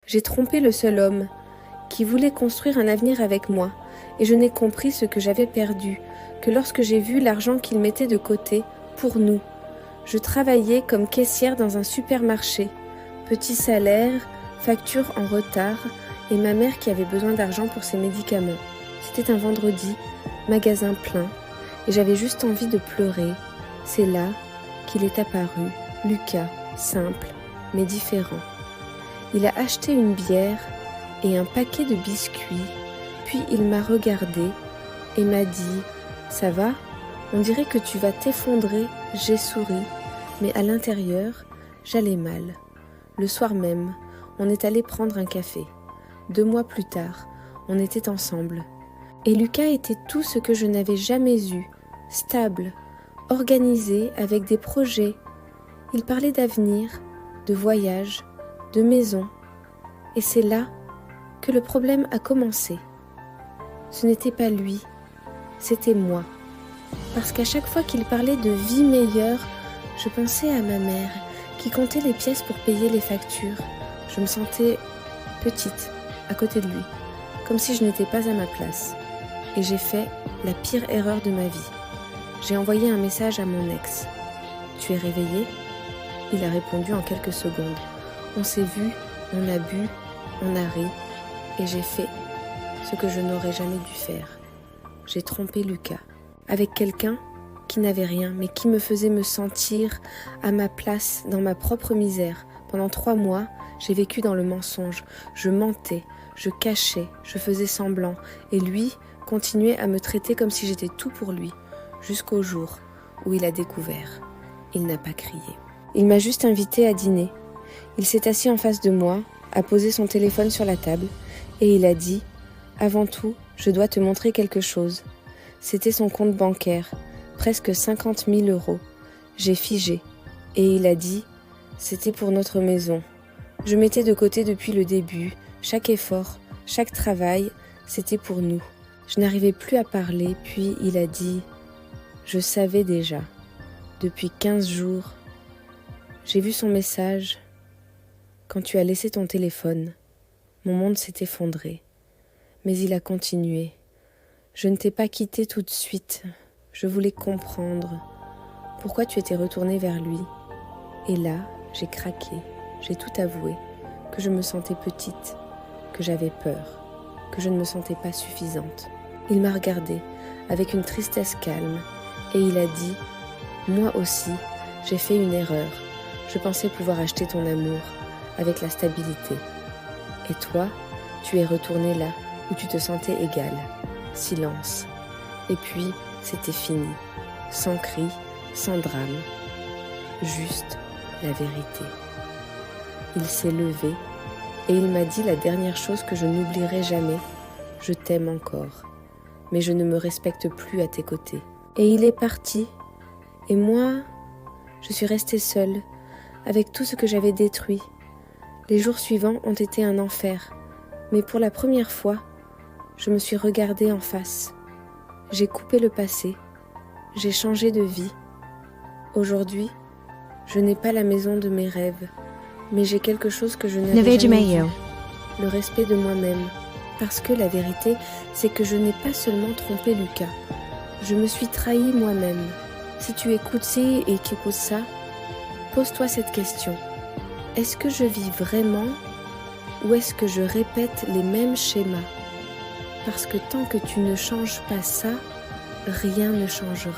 J'ai trompé le seul homme qui voulait construire un avenir avec moi, et je n'ai compris ce que j'avais perdu que lorsque j'ai vu l'argent qu'il mettait de côté pour nous. Je travaillais comme caissière dans un supermarché. Petit salaire, facture en retard, et ma mère qui avait besoin d'argent pour ses médicaments. C'était un vendredi, magasin plein, et j'avais juste envie de pleurer. C'est là qu'il est apparu, Lucas, simple, mais différent. Il a acheté une bière et un paquet de biscuits, puis il m'a regardé et m'a dit « Ça va ? On dirait que tu vas t'effondrer ». J'ai souri, mais à l'intérieur, j'allais mal. Le soir même, on est allé prendre un café. 2 mois plus tard, on était ensemble. Et Lucas était tout ce que je n'avais jamais eu, stable, organisé, avec des projets. Il parlait d'avenir, de voyage, de maison. Et c'est là que le problème a commencé. Ce n'était pas lui, c'était moi. Parce qu'à chaque fois qu'il parlait de vie meilleure, je pensais à ma mère qui comptait les pièces pour payer les factures. Je me sentais petite à côté de lui, comme si je n'étais pas à ma place. Et j'ai fait la pire erreur de ma vie. J'ai envoyé un message à mon ex. « Tu es réveillé ?» Il a répondu en quelques secondes. On s'est vu, on a bu, on a ri, et j'ai fait ce que je n'aurais jamais dû faire. J'ai trompé Lucas avec quelqu'un qui n'avait rien, mais qui me faisait me sentir à ma place dans ma propre misère. Pendant 3 mois, j'ai vécu dans le mensonge. Je mentais, je cachais, je faisais semblant, et lui continuait à me traiter comme si j'étais tout pour lui, jusqu'au jour où il a découvert. Il n'a pas crié. Il m'a juste invité à dîner. Il s'est assis en face de moi, a posé son téléphone sur la table, et il a dit « Avant tout, je dois te montrer quelque chose ». C'était son compte bancaire, presque 50 000 €. J'ai figé, et il a dit « C'était pour notre maison ». Je mettais de côté depuis le début, chaque effort, chaque travail, c'était pour nous. Je n'arrivais plus à parler, puis il a dit « Je savais déjà, depuis 15 jours. J'ai vu son message. Quand tu as laissé ton téléphone, mon monde s'est effondré. » Mais il a continué. Je ne t'ai pas quitté tout de suite. Je voulais comprendre pourquoi tu étais retournée vers lui. Et là, j'ai craqué. J'ai tout avoué. Que je me sentais petite, que j'avais peur, que je ne me sentais pas suffisante. Il m'a regardée avec une tristesse calme et il a dit « Moi aussi, j'ai fait une erreur. Je pensais pouvoir acheter ton amour avec la stabilité. Et toi, tu es retournée là où tu te sentais égale. » Silence. Et puis, c'était fini. Sans cri, sans drame. Juste la vérité. Il s'est levé et il m'a dit la dernière chose que je n'oublierai jamais. Je t'aime encore, mais je ne me respecte plus à tes côtés. Et il est parti. Et moi, je suis restée seule, avec tout ce que j'avais détruit. Les jours suivants ont été un enfer, mais pour la première fois, je me suis regardée en face. J'ai coupé le passé. J'ai changé de vie. Aujourd'hui, je n'ai pas la maison de mes rêves, mais j'ai quelque chose que je n'avais jamais vu. Le respect de moi-même. Parce que la vérité, c'est que je n'ai pas seulement trompé Lucas. Je me suis trahie moi-même. Si tu écoutes ça et qu'écoutes ça, pose-toi cette question. Est-ce que je vis vraiment ou est-ce que je répète les mêmes schémas ? Parce que tant que tu ne changes pas ça, rien ne changera.